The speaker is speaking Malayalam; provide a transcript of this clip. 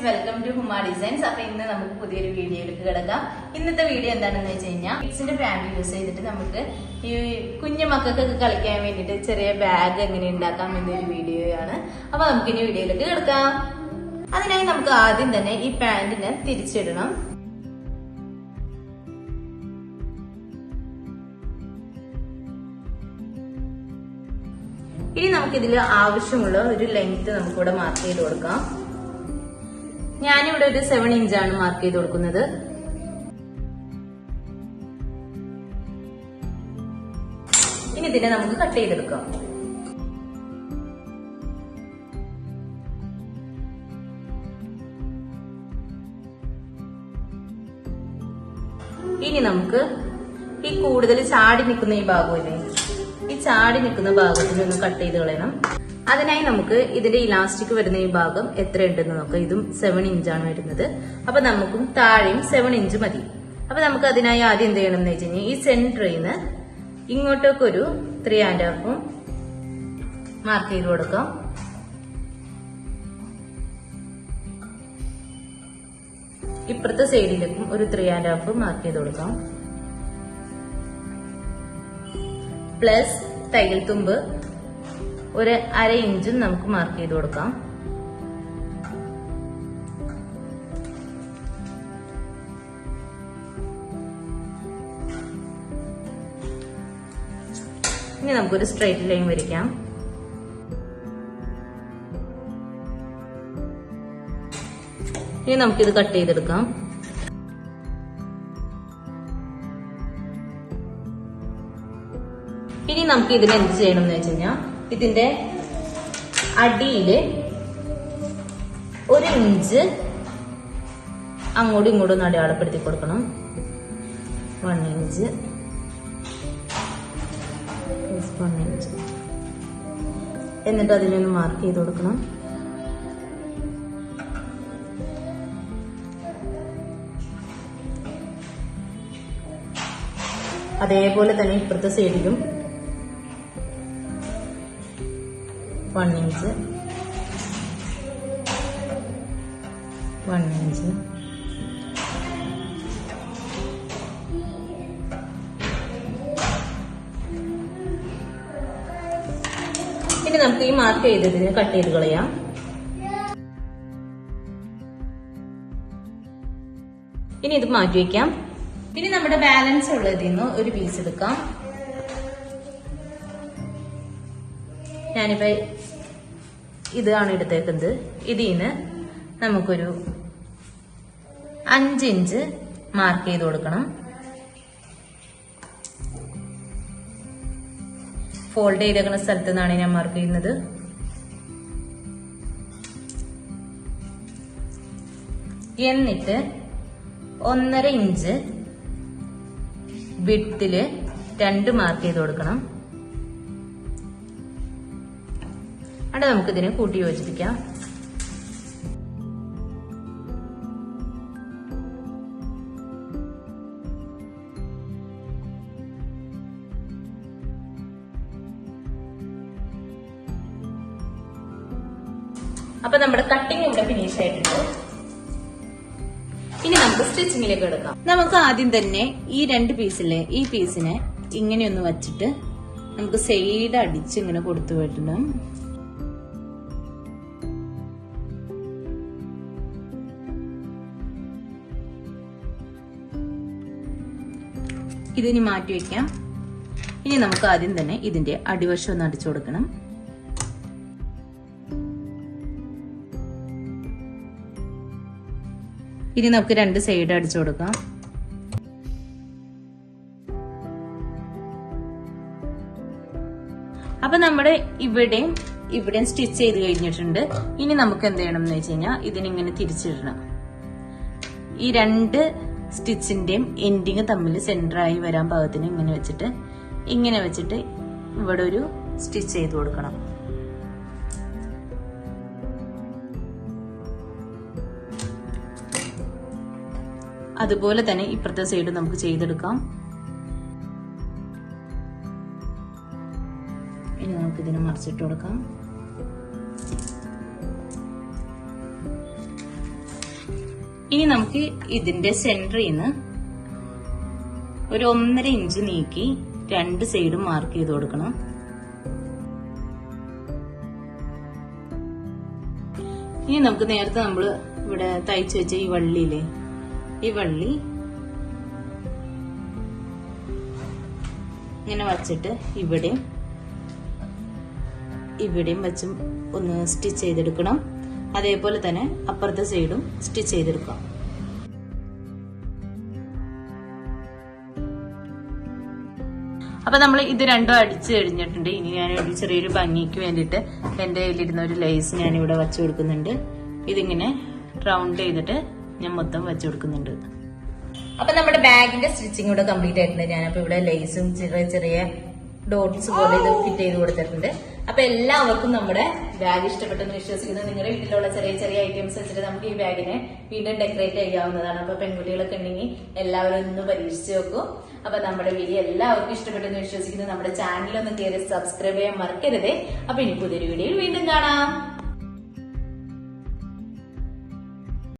Welcome to Huma designs. അപ്പൊ ഇന്ന് നമുക്ക് പുതിയൊരു വീഡിയോയിലേക്ക് കിടക്കാം. ഇന്നത്തെ വീഡിയോ എന്താണെന്ന് വെച്ച് കഴിഞ്ഞാൽ കിഡ്സിന്റെ പാന്റ് യൂസ് ചെയ്തിട്ട് നമുക്ക് ഈ കുഞ്ഞു മക്കൾക്കൊക്കെ കളിക്കാൻ വേണ്ടിയിട്ട് ചെറിയ ബാഗ് എങ്ങനെ ഉണ്ടാക്കാം എന്നൊരു വീഡിയോയാണ്. അപ്പൊ നമുക്കിനി വീഡിയോയിലേക്ക് കിടക്കാം. അതിനായി നമുക്ക് ആദ്യം തന്നെ ഈ പാന്റിനെ തിരിച്ചിടണം. ഇനി നമുക്കിതിൽ ആവശ്യമുള്ള ഒരു ലെങ്ത് നമുക്കിവിടെ മാർക്ക് ചെയ്ത് കൊടുക്കാം. ഞാനിവിടെ ഒരു 7 ഇഞ്ചാണ് മാർക്ക് ചെയ്ത് കൊടുക്കുന്നത്. ഇനി ഇതിനെ നമുക്ക് കട്ട് ചെയ്തെടുക്കാം. ഇനി നമുക്ക് ഈ കൂടുതൽ ചാടി നിൽക്കുന്ന ഈ ഭാഗമില്ലേ, ഈ ചാടി നിൽക്കുന്ന ഭാഗത്തിന് ഒന്ന് കട്ട് ചെയ്ത് കളയണം. അതിനായി നമുക്ക് ഇതിന്റെ ഇലാസ്റ്റിക് വരുന്ന ഈ ഭാഗം എത്ര ഉണ്ടെന്ന് നോക്കാം. ഇതും 7 ഇഞ്ചാണ് വരുന്നത്. അപ്പൊ നമുക്കും താഴെയും 7 ഇഞ്ച് മതി. അപ്പൊ നമുക്ക് അതിനായി ആദ്യം എന്ത് ചെയ്യണം എന്ന് വെച്ച് കഴിഞ്ഞാൽ ഈ സെന്ററിൽ നിന്ന് ഇങ്ങോട്ടേക്കൊരു 3.5 മാർക്ക് ചെയ്ത് കൊടുക്കാം. ഇപ്പുറത്തെ സൈഡിലേക്കും ഒരു 3.5 മാർക്ക് ചെയ്ത് കൊടുക്കാം. പ്ലസ് തയ്യൽ തുമ്പ് ഒരു 1/2 ഇഞ്ചും നമുക്ക് മാർക്ക് ചെയ്ത് കൊടുക്കാം. ഇനി നമുക്കൊരു സ്ട്രെയിറ്റ് ലൈൻ വരയ്ക്കാം. ഇനി നമുക്കിത് കട്ട് ചെയ്തെടുക്കാം. ഇനി നമുക്ക് ഇതിന് എന്ത് ചെയ്യണം എന്ന് വെച്ച് കഴിഞ്ഞാൽ ഇതിന്റെ അടിയില് 1 ഇഞ്ച് അങ്ങോട്ടും ഇങ്ങോട്ടും ഒന്ന് അടയാളപ്പെടുത്തി കൊടുക്കണം. 1 ഇഞ്ച് 1 ഇഞ്ച് എന്നിട്ട് അതിനൊന്ന് മാർക്ക് ചെയ്ത് കൊടുക്കണം. അതേപോലെ തന്നെ ഇപ്പുറത്തെ സൈഡിലും 1 ഇഞ്ച് 1 ഇഞ്ച്. ഇനി നമുക്ക് ഈ മാർക്ക് ചെയ്തതിന് കട്ട് ചെയ്ത് കളയാം. ഇനി ഇത് മാറ്റി വയ്ക്കാം. ഇനി നമ്മുടെ ബാലൻസ് ഉള്ളതിൽ നിന്ന് ഒരു പീസ് എടുക്കാം. ഞാനിപ്പോ ഇതാണ് എടുത്തേക്കുന്നത്. ഇതിന്ന് നമുക്കൊരു 5 ഇഞ്ച് മാർക്ക് ചെയ്ത് കൊടുക്കണം. ഫോൾഡ് ചെയ്തേക്കുന്ന സ്ഥലത്ത് നിന്നാണ് ഞാൻ മാർക്ക് ചെയ്യുന്നത്. എന്നിട്ട് 1.5 ഇഞ്ച് വിഡ്ത്തില് 2 മാർക്ക് ചെയ്ത് കൊടുക്കണം. അവിടെ നമുക്കിതിനെ കൂട്ടി യോജിപ്പിക്കാം. അപ്പൊ നമ്മുടെ കട്ടിങ് ഇവിടെ ഫിനിഷ് ആയിട്ടുണ്ട്. ഇനി നമുക്ക് സ്റ്റിച്ചിങ്ങിലേക്ക് എടുക്കാം. നമുക്ക് ആദ്യം തന്നെ ഈ 2 പീസിലെ ഈ പീസിനെ ഇങ്ങനെയൊന്ന് വച്ചിട്ട് നമുക്ക് സൈഡ് അടിച്ച് ഇങ്ങനെ കൊടുത്തു വിടണം. ഇതിനി മാറ്റി വെക്കാം. ഇനി നമുക്ക് ആദ്യം തന്നെ ഇതിന്റെ അടിവശം ഒന്ന് അടിച്ചു കൊടുക്കണം. ഇനി നമുക്ക് 2 സൈഡ് അടിച്ചു കൊടുക്കാം. അപ്പൊ നമ്മുടെ ഇവിടെയും സ്റ്റിച്ച് ചെയ്ത് കഴിഞ്ഞിട്ടുണ്ട്. ഇനി നമുക്ക് എന്ത് ചെയ്യണം എന്ന് വെച്ച് കഴിഞ്ഞാൽ ഇതിനിങ്ങനെ തിരിച്ചിടണം. ഈ 2 സ്റ്റിച്ചിന്റെയും എൻഡിങ് തമ്മിൽ സെന്ററായി വരാൻ പാകത്തിന് ഇങ്ങനെ വെച്ചിട്ട് ഇവിടെ ഒരു സ്റ്റിച്ച് ചെയ്ത് കൊടുക്കണം. അതുപോലെ തന്നെ ഇപ്പുറത്തെ സൈഡ് നമുക്ക് ചെയ്തെടുക്കാം. ഇനി നമുക്ക് ഇതിനെ മറിച്ചിട്ട് കൊടുക്കാം. ഇനി നമുക്ക് ഇതിന്റെ സെന്ററിൽ നിന്ന് ഒരു 1.5 ഇഞ്ച് നീക്കി 2 സൈഡും മാർക്ക് ചെയ്ത് കൊടുക്കണം. ഇനി നമുക്ക് നേരത്തെ നമ്മൾ ഇവിടെ തയ്ച്ചു വെച്ച ഈ വള്ളിയില്ലേ, ഈ വള്ളി ഇങ്ങനെ വച്ചിട്ട് ഇവിടെയും വെച്ച് ഒന്ന് സ്റ്റിച്ച് ചെയ്തെടുക്കണം. അതേപോലെ തന്നെ അപ്പുറത്തെ സൈഡും സ്റ്റിച്ച് ചെയ്തെടുക്കാം. അപ്പൊ നമ്മൾ ഇത് രണ്ടും അടിച്ചു കഴിഞ്ഞിട്ടുണ്ട്. ഇനി ഞാൻ ഒരു ചെറിയൊരു ഭംഗിക്ക് വേണ്ടിയിട്ട് എന്റെ കയ്യിലിരുന്ന ഒരു ലേസ് ഞാൻ ഇവിടെ വെച്ചു കൊടുക്കുന്നുണ്ട്. ഇതിങ്ങനെ റൗണ്ട് ചെയ്തിട്ട് ഞാൻ മൊത്തം വെച്ചു കൊടുക്കുന്നുണ്ട്. അപ്പൊ നമ്മുടെ ബാഗിന്റെ സ്റ്റിച്ചിങ് ഇവിടെ കംപ്ലീറ്റ് ആയിട്ടുണ്ട്. ഞാനപ്പോ ഇവിടെ ലേസും ചെറിയ ചെറിയ ഡോട്ട്സ് പോലെ ഇത് ഫിറ്റ് ചെയ്ത് കൊടുത്തിട്ടുണ്ട്. അപ്പൊ എല്ലാവർക്കും നമ്മുടെ ബാഗ് ഇഷ്ടപ്പെട്ടെന്ന് വിശ്വസിക്കുന്നു. നിങ്ങളുടെ വീട്ടിലുള്ള ചെറിയ ചെറിയ ഐറ്റംസ് വെച്ചിട്ട് നമുക്ക് ഈ ബാഗിനെ വീണ്ടും ഡെക്കറേറ്റ് ചെയ്യാവുന്നതാണ്. അപ്പൊ പെൺകുട്ടികളൊക്കെ ഉണ്ടെങ്കിൽ എല്ലാവരും ഒന്ന് പരീക്ഷിച്ച് നോക്കും. അപ്പൊ നമ്മുടെ വീഡിയോ എല്ലാവർക്കും ഇഷ്ടപ്പെട്ടെന്ന് വിശ്വസിക്കുന്നു. നമ്മുടെ ചാനലൊന്ന് കയറി സബ്സ്ക്രൈബ് ചെയ്യാൻ മറക്കരുതേ. അപ്പൊ ഇനി പുതിയൊരു വീഡിയോയിൽ വീണ്ടും കാണാം.